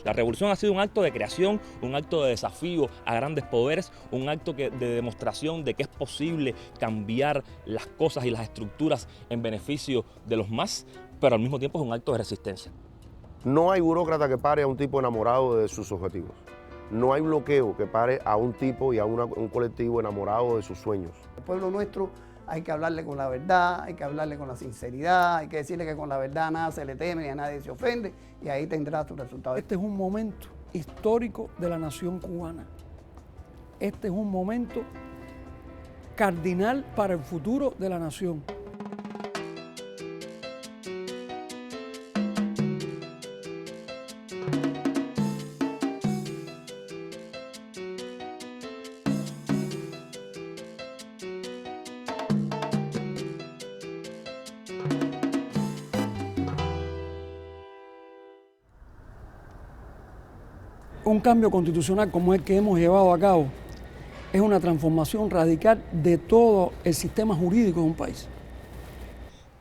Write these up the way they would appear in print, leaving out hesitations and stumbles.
La revolución ha sido un acto de creación, un acto de desafío a grandes poderes, un acto de demostración de que es posible cambiar las cosas y las estructuras en beneficio de los más, pero al mismo tiempo es un acto de resistencia. No hay burócrata que pare a un tipo enamorado de sus objetivos. No hay bloqueo que pare a un tipo y a un colectivo enamorado de sus sueños. El pueblo nuestro hay que hablarle con la verdad, hay que hablarle con la sinceridad, hay que decirle que con la verdad a nada se le teme y a nadie se ofende, y ahí tendrá su resultado. Este es un momento histórico de la nación cubana. Este es un momento cardinal para el futuro de la nación. Un cambio constitucional como el que hemos llevado a cabo es una transformación radical de todo el sistema jurídico de un país.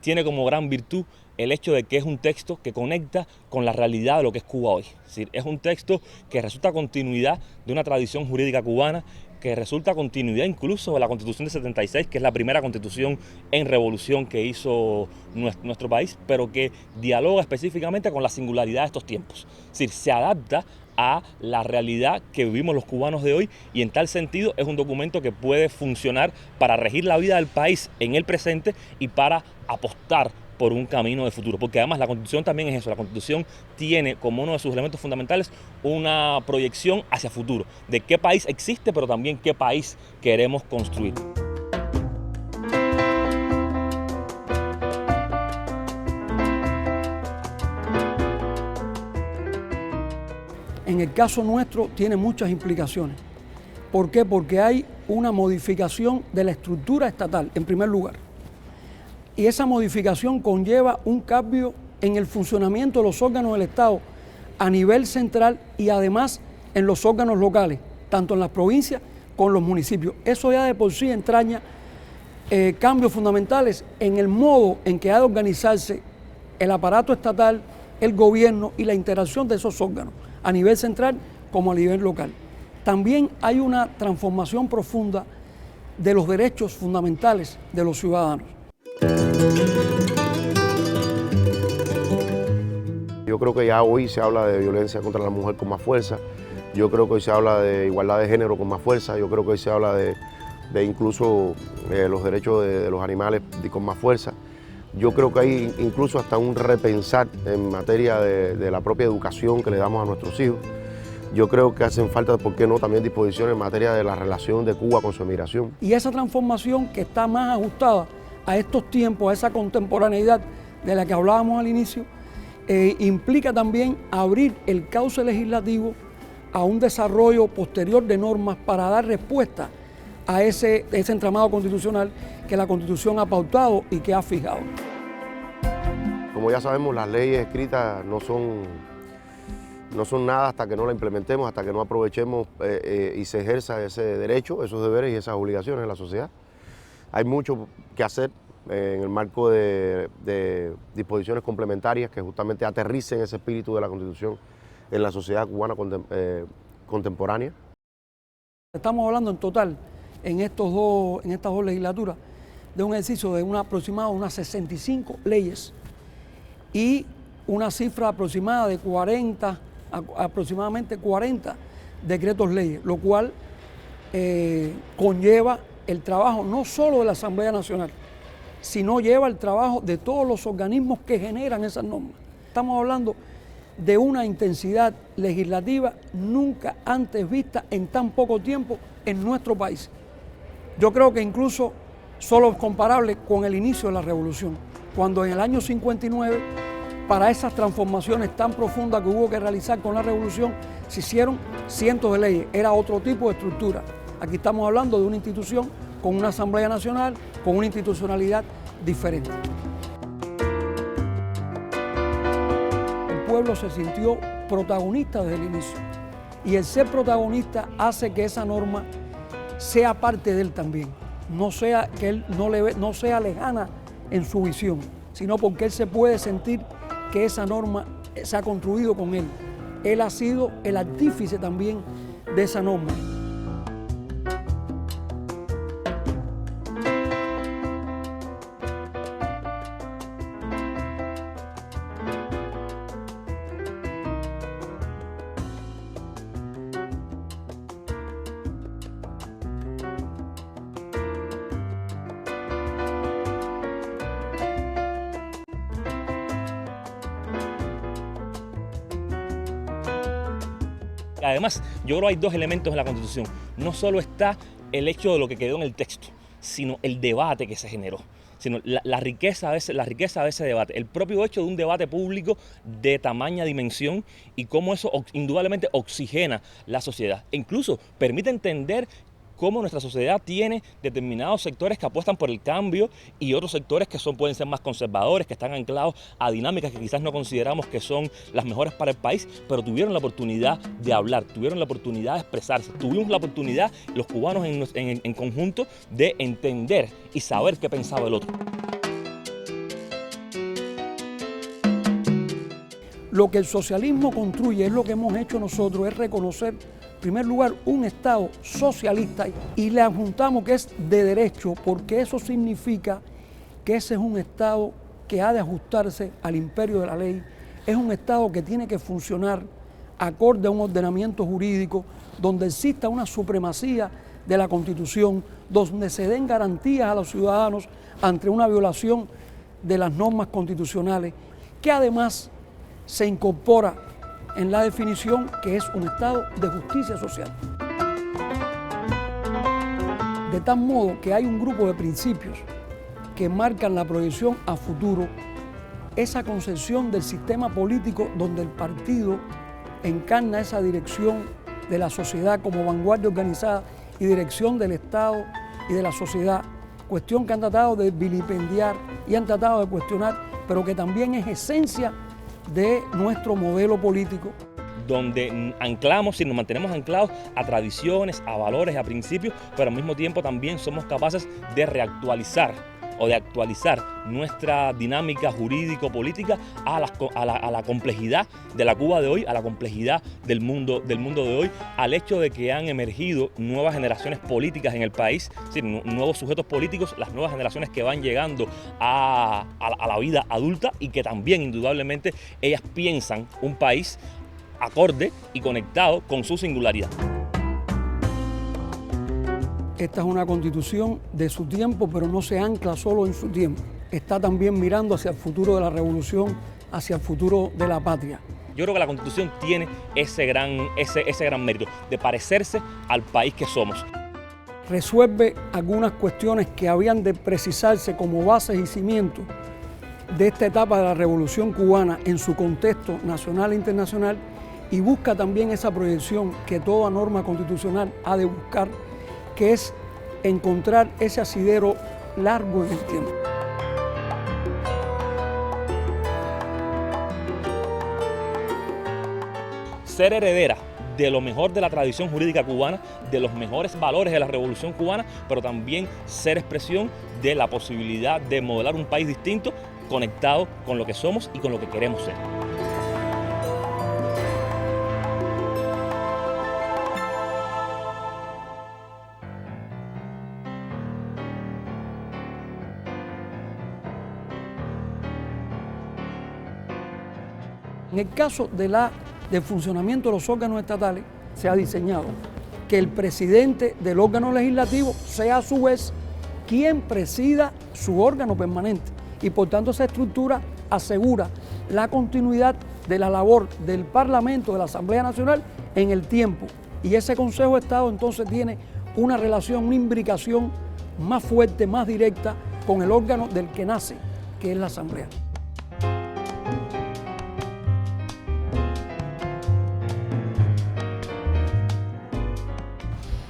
Tiene como gran virtud el hecho de que es un texto que conecta con la realidad de lo que es Cuba hoy. Es decir, es un texto que resulta continuidad de una tradición jurídica cubana, que resulta continuidad incluso de la Constitución de 76, que es la primera constitución en revolución que hizo nuestro país, pero que dialoga específicamente con la singularidad de estos tiempos. Es decir, se adapta a la realidad que vivimos los cubanos de hoy, y en tal sentido es un documento que puede funcionar para regir la vida del país en el presente y para apostar por un camino de futuro, porque además la Constitución también es eso. La Constitución tiene como uno de sus elementos fundamentales una proyección hacia futuro, de qué país existe, pero también qué país queremos construir. En el caso nuestro tiene muchas implicaciones. ¿Por qué? Porque hay una modificación de la estructura estatal, en primer lugar. Y esa modificación conlleva un cambio en el funcionamiento de los órganos del Estado a nivel central y además en los órganos locales, tanto en las provincias como en los municipios. Eso ya de por sí entraña cambios fundamentales en el modo en que ha de organizarse el aparato estatal, el gobierno y la interacción de esos órganos, a nivel central como a nivel local. También hay una transformación profunda de los derechos fundamentales de los ciudadanos. Yo creo que ya hoy se habla de violencia contra la mujer con más fuerza. Yo creo que hoy se habla de igualdad de género con más fuerza. Yo creo que hoy se habla de incluso los derechos de los animales con más fuerza. Yo creo que hay incluso hasta un repensar en materia de la propia educación que le damos a nuestros hijos. Yo creo que hacen falta, ¿por qué no?, también disposiciones en materia de la relación de Cuba con su emigración. Y esa transformación que está más ajustada a estos tiempos, a esa contemporaneidad de la que hablábamos al inicio, implica también abrir el cauce legislativo a un desarrollo posterior de normas para dar respuesta a ese entramado constitucional que la Constitución ha pautado y que ha fijado. Como ya sabemos, las leyes escritas no son nada hasta que no la implementemos, hasta que no aprovechemos y se ejerza ese derecho, esos deberes y esas obligaciones en la sociedad. Hay mucho que hacer en el marco de disposiciones complementarias que justamente aterricen ese espíritu de la Constitución en la sociedad cubana contemporánea. Estamos hablando en total, en estas dos legislaturas, de un ejercicio de unas 65 leyes y una cifra aproximada de aproximadamente 40 decretos leyes, lo cual conlleva el trabajo no solo de la Asamblea Nacional, sino lleva el trabajo de todos los organismos que generan esas normas. Estamos hablando de una intensidad legislativa nunca antes vista en tan poco tiempo en nuestro país. Yo creo que incluso solo es comparable con el inicio de la revolución, cuando en el año 59, para esas transformaciones tan profundas que hubo que realizar con la revolución, se hicieron cientos de leyes, era otro tipo de estructura. Aquí estamos hablando de una institución con una Asamblea Nacional, con una institucionalidad diferente. El pueblo se sintió protagonista desde el inicio, y el ser protagonista hace que esa norma sea parte de él también, no sea que él no sea lejana en su visión, sino porque él se puede sentir que esa norma se ha construido con él. él ha sido el artífice también de esa norma. Además, yo creo que hay dos elementos en la Constitución. No solo está el hecho de lo que quedó en el texto, sino el debate que se generó, sino la riqueza de ese debate, el propio hecho de un debate público de tamaña dimensión y cómo eso indudablemente oxigena la sociedad e incluso permite entender cómo nuestra sociedad tiene determinados sectores que apuestan por el cambio y otros sectores que pueden ser más conservadores, que están anclados a dinámicas que quizás no consideramos que son las mejores para el país, pero tuvieron la oportunidad de hablar, tuvieron la oportunidad de expresarse, tuvimos la oportunidad, los cubanos en conjunto, de entender y saber qué pensaba el otro. Lo que el socialismo construye, es lo que hemos hecho nosotros, es reconocer, en primer lugar, un Estado socialista y le adjuntamos que es de derecho, porque eso significa que ese es un Estado que ha de ajustarse al imperio de la ley, es un Estado que tiene que funcionar acorde a un ordenamiento jurídico donde exista una supremacía de la Constitución, donde se den garantías a los ciudadanos ante una violación de las normas constitucionales, que además se incorpora en la definición que es un Estado de justicia social. De tal modo que hay un grupo de principios que marcan la proyección a futuro, esa concepción del sistema político donde el partido encarna esa dirección de la sociedad como vanguardia organizada y dirección del Estado y de la sociedad, cuestión que han tratado de vilipendiar y han tratado de cuestionar, pero que también es esencia de nuestro modelo político. Donde anclamos, nos mantenemos anclados a tradiciones, a valores, a principios, pero al mismo tiempo también somos capaces de reactualizar o de actualizar nuestra dinámica jurídico-política a la complejidad de la Cuba de hoy, a la complejidad del mundo de hoy, al hecho de que han emergido nuevas generaciones políticas en el país, es decir, nuevos sujetos políticos, las nuevas generaciones que van llegando a la vida adulta y que también indudablemente ellas piensan un país acorde y conectado con su singularidad. Esta es una constitución de su tiempo, pero no se ancla solo en su tiempo. Está también mirando hacia el futuro de la revolución, hacia el futuro de la patria. Yo creo que la Constitución tiene ese gran mérito de parecerse al país que somos. Resuelve algunas cuestiones que habían de precisarse como bases y cimientos de esta etapa de la Revolución Cubana en su contexto nacional e internacional y busca también esa proyección que toda norma constitucional ha de buscar, que es encontrar ese asidero largo en el tiempo. Ser heredera de lo mejor de la tradición jurídica cubana, de los mejores valores de la Revolución Cubana, pero también ser expresión de la posibilidad de modelar un país distinto, conectado con lo que somos y con lo que queremos ser. En el caso del funcionamiento de los órganos estatales, se ha diseñado que el presidente del órgano legislativo sea a su vez quien presida su órgano permanente y por tanto esa estructura asegura la continuidad de la labor del Parlamento, de la Asamblea Nacional en el tiempo. Y ese Consejo de Estado entonces tiene una relación, una imbricación más fuerte, más directa con el órgano del que nace, que es la Asamblea.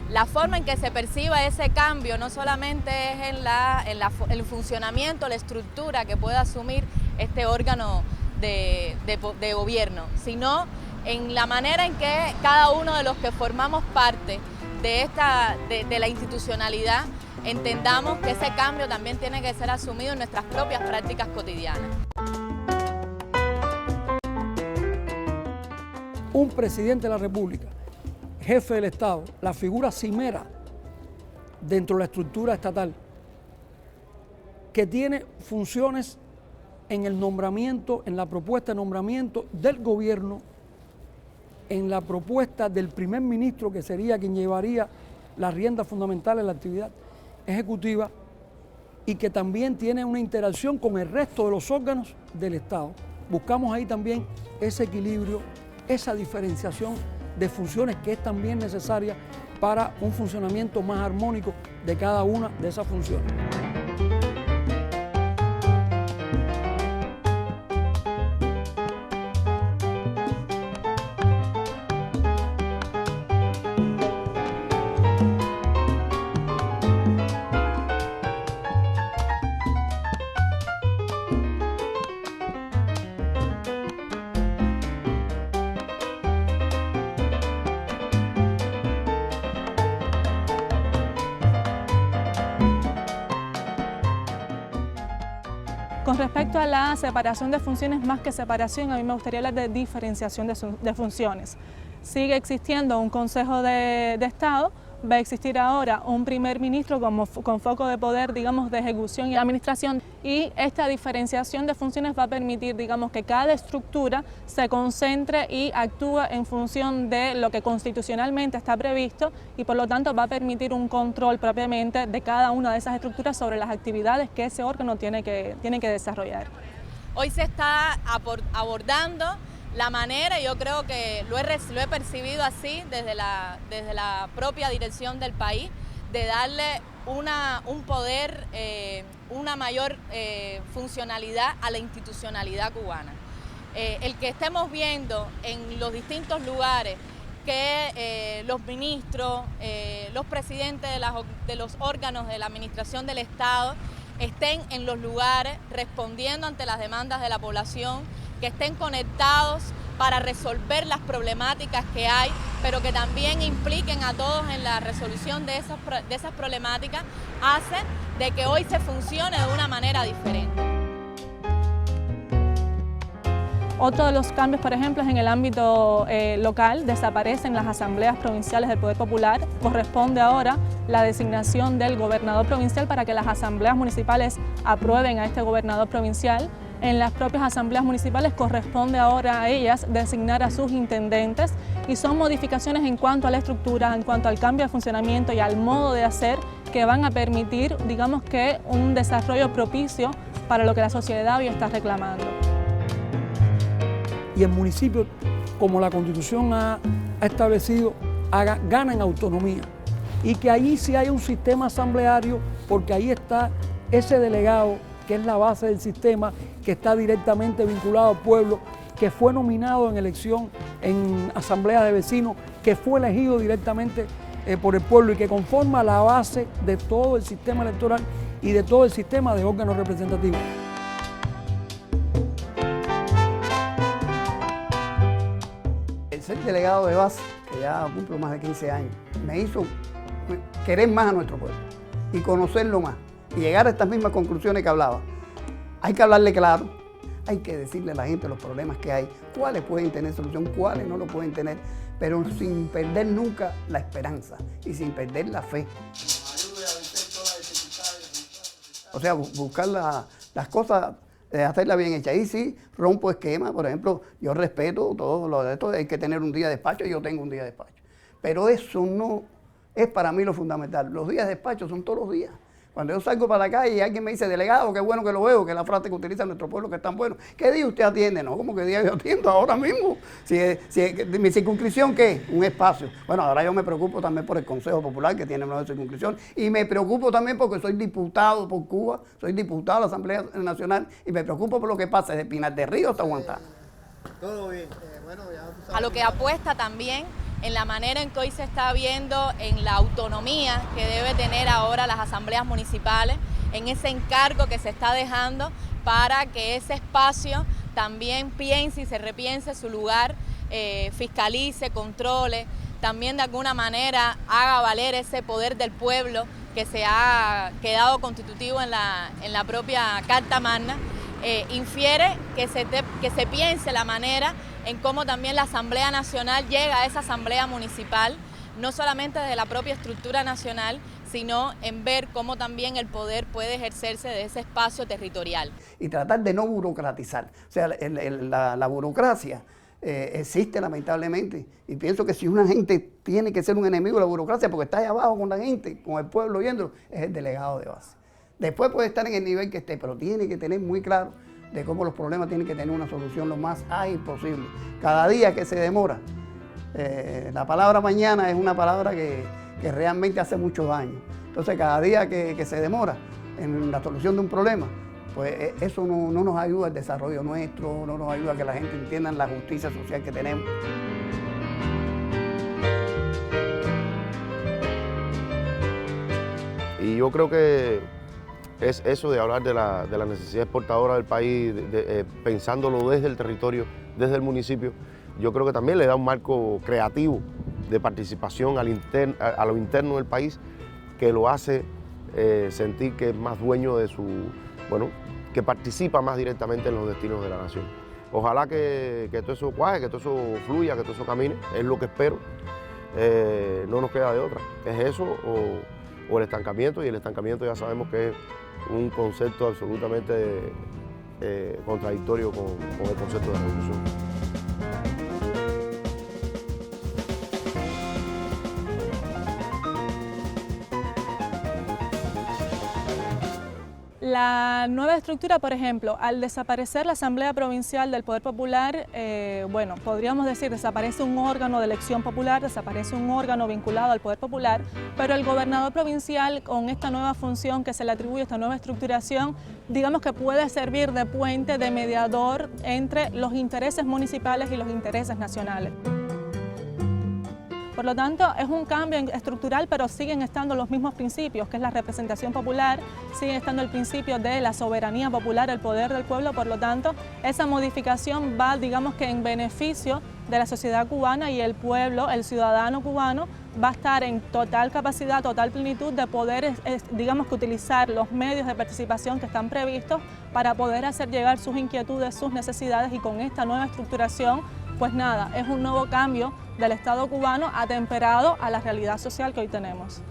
La forma en que se perciba ese cambio no solamente es en el funcionamiento, la estructura que pueda asumir este órgano de gobierno, sino en la manera en que cada uno de los que formamos parte de la institucionalidad entendamos que ese cambio también tiene que ser asumido en nuestras propias prácticas cotidianas. un presidente de la República, jefe del Estado, la figura cimera dentro de la estructura estatal, que tiene funciones en el nombramiento, en la propuesta de nombramiento del gobierno, en la propuesta del primer ministro, que sería quien llevaría las riendas fundamentales de la actividad ejecutiva, y que también tiene una interacción con el resto de los órganos del Estado. Buscamos ahí también ese equilibrio, esa diferenciación de funciones que es también necesaria para un funcionamiento más armónico de cada una de esas funciones. Con respecto a la separación de funciones, más que separación, a mí me gustaría hablar de diferenciación de funciones. Sigue existiendo un Consejo de Estado, va a existir ahora un primer ministro con foco de poder, digamos, de ejecución y administración, y esta diferenciación de funciones va a permitir, digamos, que cada estructura se concentre y actúe en función de lo que constitucionalmente está previsto, y por lo tanto va a permitir un control propiamente de cada una de esas estructuras sobre las actividades que ese órgano tiene que desarrollar. Hoy se está abordando la manera, yo creo que lo he percibido así desde la propia dirección del país, de darle un poder, una mayor funcionalidad a la institucionalidad cubana. El que estemos viendo en los distintos lugares que los ministros, los presidentes de los órganos de la administración del Estado estén en los lugares respondiendo ante las demandas de la población, que estén conectados para resolver las problemáticas que hay, pero que también impliquen a todos en la resolución de esas problemáticas, hace de que hoy se funcione de una manera diferente. Otro de los cambios, por ejemplo, es en el ámbito local. Desaparecen las asambleas provinciales del Poder Popular. Corresponde ahora la designación del gobernador provincial para que las asambleas municipales aprueben a este gobernador provincial. En las propias asambleas municipales corresponde ahora a ellas designar a sus intendentes, y son modificaciones en cuanto a la estructura, en cuanto al cambio de funcionamiento y al modo de hacer, que van a permitir, digamos, que un desarrollo propicio para lo que la sociedad hoy está reclamando. Y el municipio, como la Constitución ha establecido, ganan autonomía, y que allí sí hay un sistema asambleario, porque ahí está ese delegado que es la base del sistema, que está directamente vinculado al pueblo, que fue nominado en elección en asamblea de vecinos, que fue elegido directamente por el pueblo y que conforma la base de todo el sistema electoral y de todo el sistema de órganos representativos. El ser delegado de base, que ya cumplo más de 15 años, me hizo querer más a nuestro pueblo y conocerlo más y llegar a estas mismas conclusiones que hablaba. Hay que hablarle claro, hay que decirle a la gente los problemas que hay, cuáles pueden tener solución, cuáles no lo pueden tener, pero sin perder nunca la esperanza y sin perder la fe. O sea, buscar las cosas, hacerlas bien hechas. Ahí sí rompo esquemas, por ejemplo, yo respeto todo lo de esto, hay que tener un día de despacho, yo tengo un día de despacho. Pero eso no es para mí lo fundamental. Los días de despacho son todos los días. Cuando yo salgo para la calle y alguien me dice, delegado, qué bueno que lo veo, que es la frase que utiliza nuestro pueblo, que es tan bueno. ¿Qué día usted atiende? No, ¿cómo que día yo atiendo? Ahora mismo. Mi circunscripción, ¿qué? Un espacio. Bueno, ahora yo me preocupo también por el Consejo Popular, que tiene una circunscripción, y me preocupo también porque soy diputado por Cuba, soy diputado de la Asamblea Nacional, y me preocupo por lo que pasa desde Pinar del Río hasta Guantánamo. Todo bien. A lo que apuesta también en la manera en que hoy se está viendo en la autonomía que debe tener ahora las asambleas municipales, en ese encargo que se está dejando para que ese espacio también piense y se repiense su lugar, fiscalice, controle, también de alguna manera haga valer ese poder del pueblo que se ha quedado constitutivo en la propia Carta Magna. Infiere que se piense la manera en cómo también la Asamblea Nacional llega a esa Asamblea Municipal, no solamente desde la propia estructura nacional, sino en ver cómo también el poder puede ejercerse de ese espacio territorial. Y tratar de no burocratizar. O sea, la burocracia existe lamentablemente, y pienso que si una gente tiene que ser un enemigo de la burocracia porque está ahí abajo con la gente, con el pueblo oyéndolo, es el delegado de base. Después puede estar en el nivel que esté, pero tiene que tener muy claro de cómo los problemas tienen que tener una solución lo más ágil posible. Cada día que se demora, la palabra mañana es una palabra que realmente hace mucho daño. Entonces cada día que se demora en la solución de un problema, pues eso no nos ayuda al desarrollo nuestro, no nos ayuda a que la gente entienda la justicia social que tenemos. Y yo creo que es eso de hablar de la necesidad exportadora del país, pensándolo desde el territorio, desde el municipio, yo creo que también le da un marco creativo de participación a lo interno del país que lo hace sentir que es más dueño de que participa más directamente en los destinos de la nación. Ojalá que todo eso cuaje, que todo eso fluya, que todo eso camine, es lo que espero. No nos queda de otra, es eso o el estancamiento, y el estancamiento ya sabemos que es un concepto absolutamente contradictorio con el concepto de revolución. La nueva estructura, por ejemplo, al desaparecer la Asamblea Provincial del Poder Popular, bueno, podríamos decir, desaparece un órgano de elección popular, desaparece un órgano vinculado al Poder Popular, pero el gobernador provincial, con esta nueva función que se le atribuye, esta nueva estructuración, digamos que puede servir de puente, de mediador entre los intereses municipales y los intereses nacionales. Por lo tanto, es un cambio estructural, pero siguen estando los mismos principios, que es la representación popular, sigue estando el principio de la soberanía popular, el poder del pueblo. Por lo tanto, esa modificación va, digamos que en beneficio de la sociedad cubana, y el pueblo, el ciudadano cubano, va a estar en total capacidad, total plenitud de poder, digamos que utilizar los medios de participación que están previstos para poder hacer llegar sus inquietudes, sus necesidades, y con esta nueva estructuración, pues nada, es un nuevo cambio del Estado cubano atemperado a la realidad social que hoy tenemos.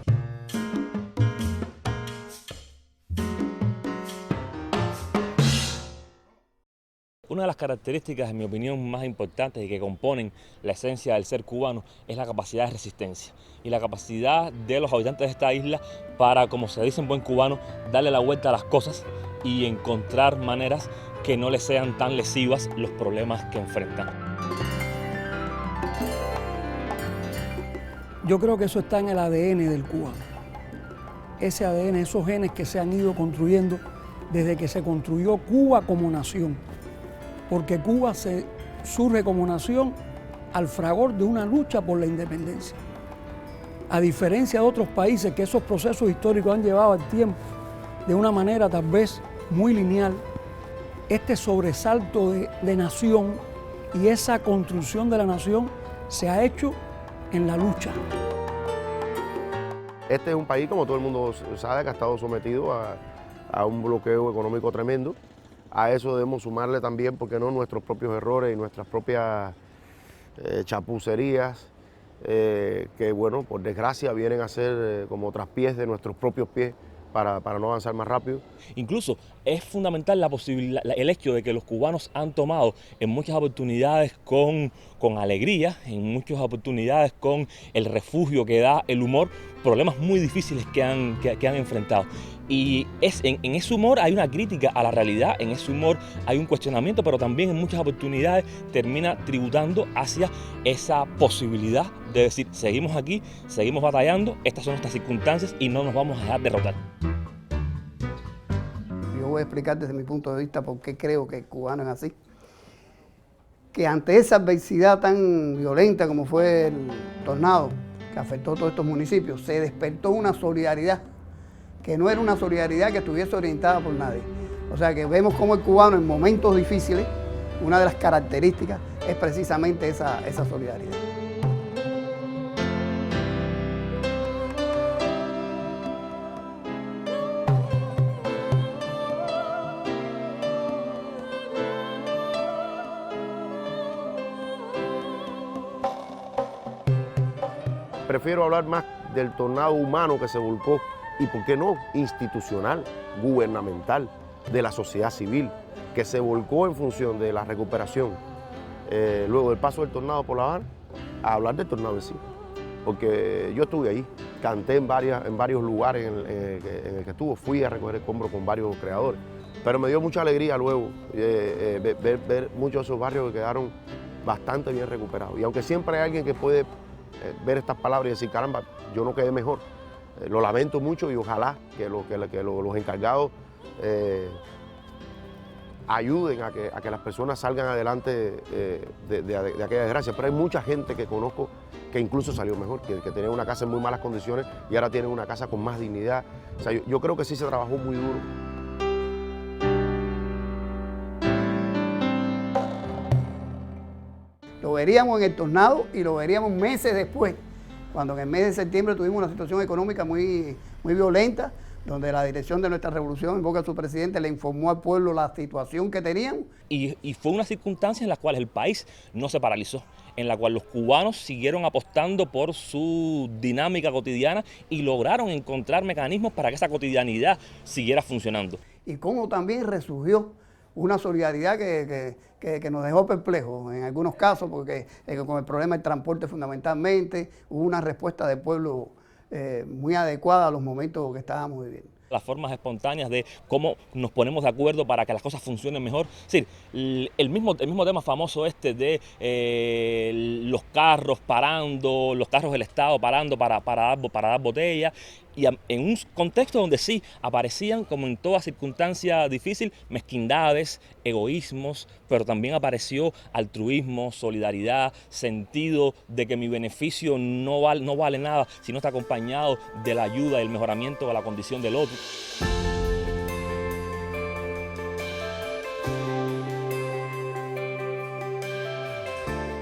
Una de las características, en mi opinión, más importantes y que componen la esencia del ser cubano es la capacidad de resistencia y la capacidad de los habitantes de esta isla para, como se dice en buen cubano, darle la vuelta a las cosas y encontrar maneras que no les sean tan lesivas los problemas que enfrentan. Yo creo que eso está en el ADN del cubano. Ese ADN, esos genes que se han ido construyendo desde que se construyó Cuba como nación. Porque Cuba surge como nación al fragor de una lucha por la independencia. A diferencia de otros países que esos procesos históricos han llevado al tiempo de una manera tal vez muy lineal, este sobresalto de nación y esa construcción de la nación se ha hecho en la lucha. Este es un país, como todo el mundo sabe, que ha estado sometido a un bloqueo económico tremendo. A eso debemos sumarle también, ¿por qué no?, nuestros propios errores y nuestras propias chapucerías, que, bueno, por desgracia vienen a ser como traspiés de nuestros propios pies para no avanzar más rápido. Incluso es fundamental el hecho de que los cubanos han tomado en muchas oportunidades con alegría, en muchas oportunidades con el refugio que da el humor, problemas muy difíciles que han enfrentado. Y en ese humor hay una crítica a la realidad, en ese humor hay un cuestionamiento, pero también en muchas oportunidades termina tributando hacia esa posibilidad de decir, seguimos aquí, seguimos batallando, estas son nuestras circunstancias y no nos vamos a dejar derrotar. Yo voy a explicar desde mi punto de vista por qué creo que el cubano es así. Que ante esa adversidad tan violenta como fue el tornado que afectó a todos estos municipios, se despertó una solidaridad que no era una solidaridad que estuviese orientada por nadie. O sea que vemos cómo el cubano en momentos difíciles, una de las características es precisamente esa solidaridad. prefiero hablar más del tornado humano que se volcó y, ¿por qué no?, institucional, gubernamental, de la sociedad civil, que se volcó en función de la recuperación luego del paso del tornado por La Habana, a hablar del tornado en sí. Porque yo estuve ahí, canté en varios lugares en el que estuve, fui a recoger escombros con varios creadores, pero me dio mucha alegría luego ver muchos de esos barrios que quedaron bastante bien recuperados. Y aunque siempre hay alguien que puede ver estas palabras y decir, caramba, yo no quedé mejor, lo lamento mucho y ojalá que los encargados ayuden a que las personas salgan adelante de aquella desgracia. Pero hay mucha gente que conozco que incluso salió mejor, que tenía una casa en muy malas condiciones y ahora tienen una casa con más dignidad. O sea, yo creo que sí se trabajó muy duro. Lo veríamos en el tornado y lo veríamos meses después, cuando en el mes de septiembre tuvimos una situación económica muy violenta, donde la dirección de nuestra revolución, en boca de su presidente, le informó al pueblo la situación que teníamos. Y fue una circunstancia en la cual el país no se paralizó, en la cual los cubanos siguieron apostando por su dinámica cotidiana y lograron encontrar mecanismos para que esa cotidianidad siguiera funcionando. Y cómo también resurgió una solidaridad que nos dejó perplejos en algunos casos, porque con el problema del transporte fundamentalmente, hubo una respuesta del pueblo muy adecuada a los momentos que estábamos viviendo. Las formas espontáneas de cómo nos ponemos de acuerdo para que las cosas funcionen mejor. Es decir, el mismo tema famoso de los carros parando, los carros del Estado parando para dar botellas, y en un contexto donde sí aparecían, como en toda circunstancia difícil, mezquindades, egoísmos, pero también apareció altruismo, solidaridad, sentido de que mi beneficio no vale nada si no está acompañado de la ayuda y el mejoramiento de la condición del otro.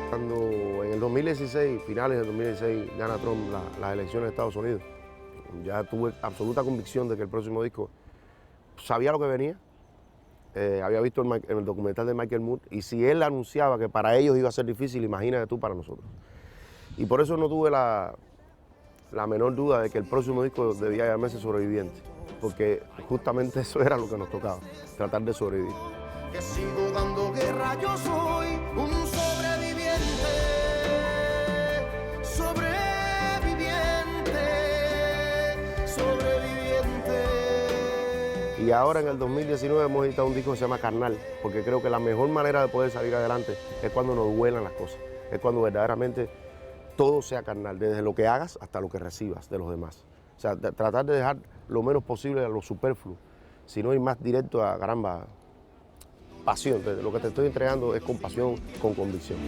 Cuando en el 2016, finales del 2016, gana Trump las elecciones de Estados Unidos, ya tuve absoluta convicción de que el próximo disco, sabía lo que venía, había visto en el documental de Michael Moore, y si él anunciaba que para ellos iba a ser difícil, imagínate tú para nosotros. Y por eso no tuve la menor duda de que el próximo disco debía llamarse Sobreviviente, porque justamente eso era lo que nos tocaba, tratar de sobrevivir. Que sigo dando guerra, yo soy un sobreviviente, sobreviviente. Y ahora en el 2019 hemos editado un disco que se llama Carnal, porque creo que la mejor manera de poder salir adelante es cuando nos duelan las cosas, es cuando verdaderamente todo sea carnal, desde lo que hagas hasta lo que recibas de los demás. O sea, tratar de dejar lo menos posible a lo superfluo, sino ir más directo a, caramba, pasión. Lo que te estoy entregando es con pasión, con convicción.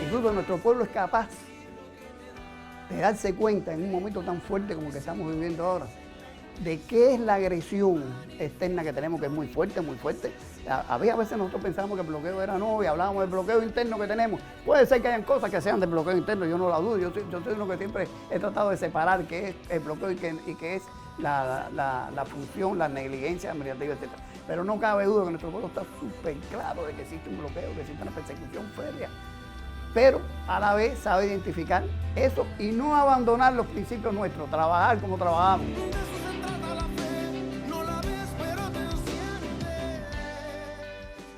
Incluso nuestro pueblo es capaz de darse cuenta en un momento tan fuerte como el que estamos viviendo ahora, de qué es la agresión externa que tenemos, que es muy fuerte, muy fuerte. A veces nosotros pensamos que el bloqueo era no, y hablábamos del bloqueo interno que tenemos. Puede ser que hayan cosas que sean del bloqueo interno, yo no la dudo. Yo soy uno que siempre he tratado de separar qué es el bloqueo y qué es la función, la negligencia administrativa, etc. Pero no cabe duda que nuestro pueblo está súper claro de que existe un bloqueo, que existe una persecución férrea, pero a la vez sabe identificar eso y no abandonar los principios nuestros, trabajar como trabajamos.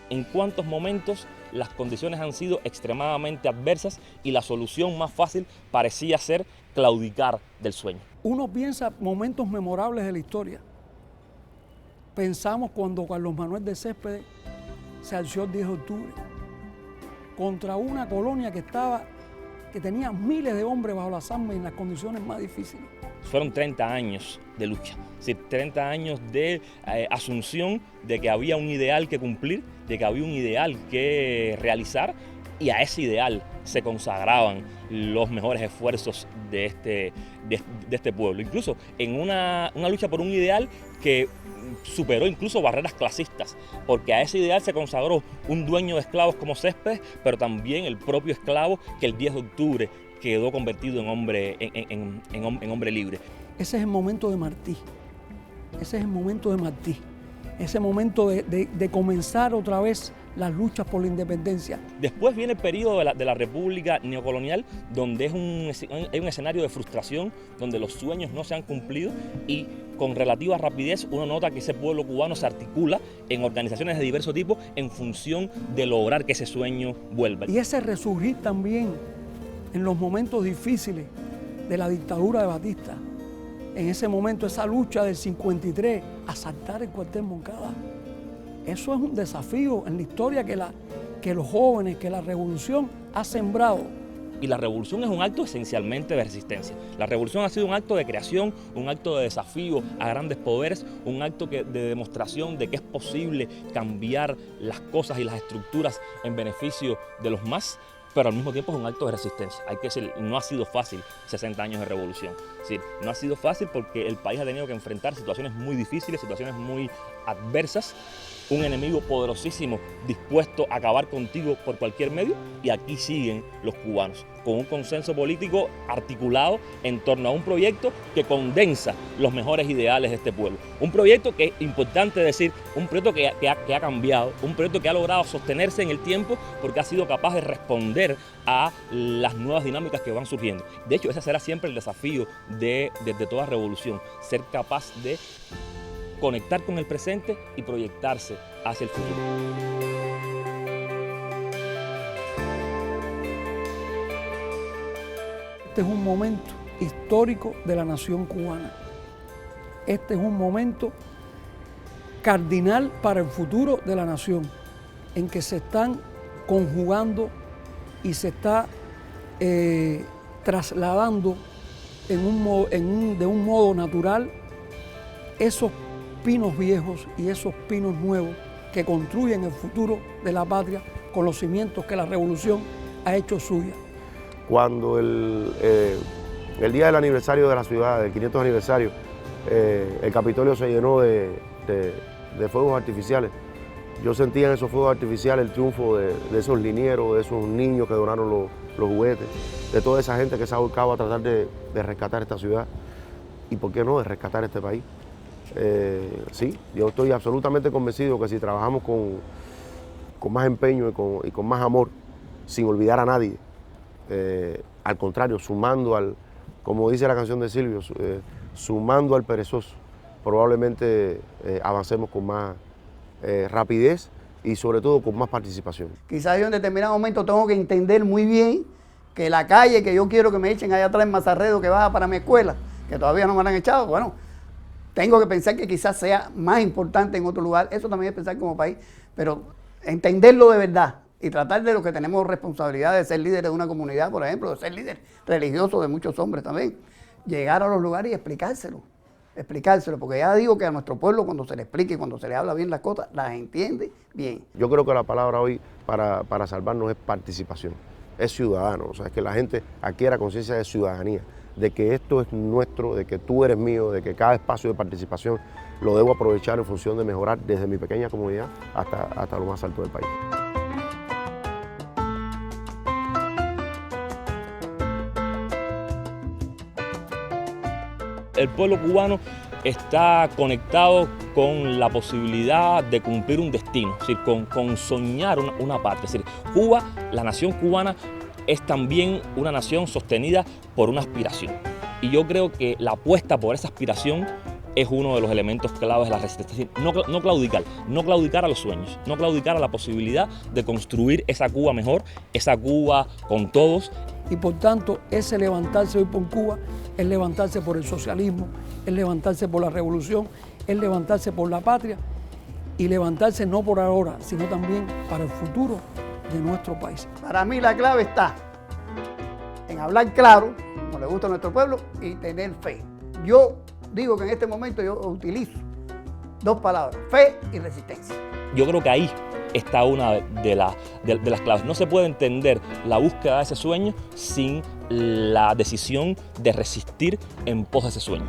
En cuántos momentos las condiciones han sido extremadamente adversas y la solución más fácil parecía ser claudicar del sueño. Uno piensa momentos memorables de la historia. Pensamos cuando Carlos Manuel de Céspedes se alzó el 10 de octubre contra una colonia que tenía miles de hombres bajo las armas en las condiciones más difíciles. Fueron 30 años de lucha, es decir, 30 años de asunción de que había un ideal que cumplir, de que había un ideal que realizar, y a ese ideal se consagraban los mejores esfuerzos de este pueblo. Incluso en una lucha por un ideal que superó incluso barreras clasistas, porque a ese ideal se consagró un dueño de esclavos como Céspedes, pero también el propio esclavo que el 10 de octubre quedó convertido en hombre libre. Ese es el momento de Martí. Ese es el momento de Martí. ese momento de comenzar otra vez las luchas por la independencia. Después viene el periodo de la República neocolonial, donde hay un escenario de frustración, donde los sueños no se han cumplido y con relativa rapidez uno nota que ese pueblo cubano se articula en organizaciones de diversos tipos en función de lograr que ese sueño vuelva. Y ese resurgir también en los momentos difíciles de la dictadura de Batista, en ese momento, esa lucha del 53, asaltar el cuartel Moncada. Eso es un desafío en la historia que los jóvenes, que la revolución ha sembrado. Y la revolución es un acto esencialmente de resistencia. La revolución ha sido un acto de creación, un acto de desafío a grandes poderes, un acto de demostración de que es posible cambiar las cosas y las estructuras en beneficio de los más, pero al mismo tiempo es un acto de resistencia. Hay que decir, no ha sido fácil 60 años de revolución. Es decir, no ha sido fácil porque el país ha tenido que enfrentar situaciones muy difíciles, situaciones muy adversas, un enemigo poderosísimo dispuesto a acabar contigo por cualquier medio, y aquí siguen los cubanos, con un consenso político articulado en torno a un proyecto que condensa los mejores ideales de este pueblo. Un proyecto que es importante decir, un proyecto que ha cambiado, un proyecto que ha logrado sostenerse en el tiempo porque ha sido capaz de responder a las nuevas dinámicas que van surgiendo. De hecho, ese será siempre el desafío de toda revolución, ser capaz de conectar con el presente y proyectarse hacia el futuro. Este es un momento histórico de la nación cubana. Este es un momento cardinal para el futuro de la nación, en que se están conjugando y se está trasladando de un modo natural esos pinos viejos y esos pinos nuevos que construyen el futuro de la patria con los cimientos que la revolución ha hecho suya. Cuando el día del aniversario de la ciudad, del 500 aniversario, el Capitolio se llenó de fuegos artificiales, yo sentía en esos fuegos artificiales el triunfo de esos linieros, de esos niños que donaron los juguetes, de toda esa gente que se ha volcado a tratar de rescatar esta ciudad y, ¿por qué no?, de rescatar este país. Sí, yo estoy absolutamente convencido que si trabajamos con más empeño y con más amor, sin olvidar a nadie, al contrario, sumando como dice la canción de Silvio, sumando al perezoso, probablemente avancemos con más rapidez y sobre todo con más participación. Quizás yo en determinado momento tengo que entender muy bien que la calle que yo quiero que me echen allá atrás en Mazarredo, que baja para mi escuela, que todavía no me la han echado, bueno, tengo que pensar que quizás sea más importante en otro lugar. Eso también es pensar como país, pero entenderlo de verdad y tratar de los que tenemos responsabilidad de ser líderes de una comunidad, por ejemplo, de ser líder religioso de muchos hombres también, llegar a los lugares y explicárselo, porque ya digo que a nuestro pueblo cuando se le explique, cuando se le habla bien las cosas, las entiende bien. Yo creo que la palabra hoy para salvarnos es participación, es ciudadano, o sea, es que la gente adquiera conciencia de ciudadanía, de que esto es nuestro, de que tú eres mío, de que cada espacio de participación lo debo aprovechar en función de mejorar desde mi pequeña comunidad hasta lo más alto del país. El pueblo cubano está conectado con la posibilidad de cumplir un destino, es decir, con soñar una patria. Es decir, Cuba, la nación cubana, es también una nación sostenida por una aspiración. Y yo creo que la apuesta por esa aspiración es uno de los elementos claves de la resistencia. No claudicar a los sueños, no claudicar a la posibilidad de construir esa Cuba mejor, esa Cuba con todos. Y por tanto, ese levantarse hoy por Cuba es levantarse por el socialismo, es levantarse por la revolución, es levantarse por la patria y levantarse no por ahora, sino también para el futuro de nuestro país. Para mí la clave está en hablar claro, como le gusta a nuestro pueblo, y tener fe. Yo digo que en este momento yo utilizo dos palabras, fe y resistencia. Yo creo que ahí está una de las claves. No se puede entender la búsqueda de ese sueño sin la decisión de resistir en pos de ese sueño.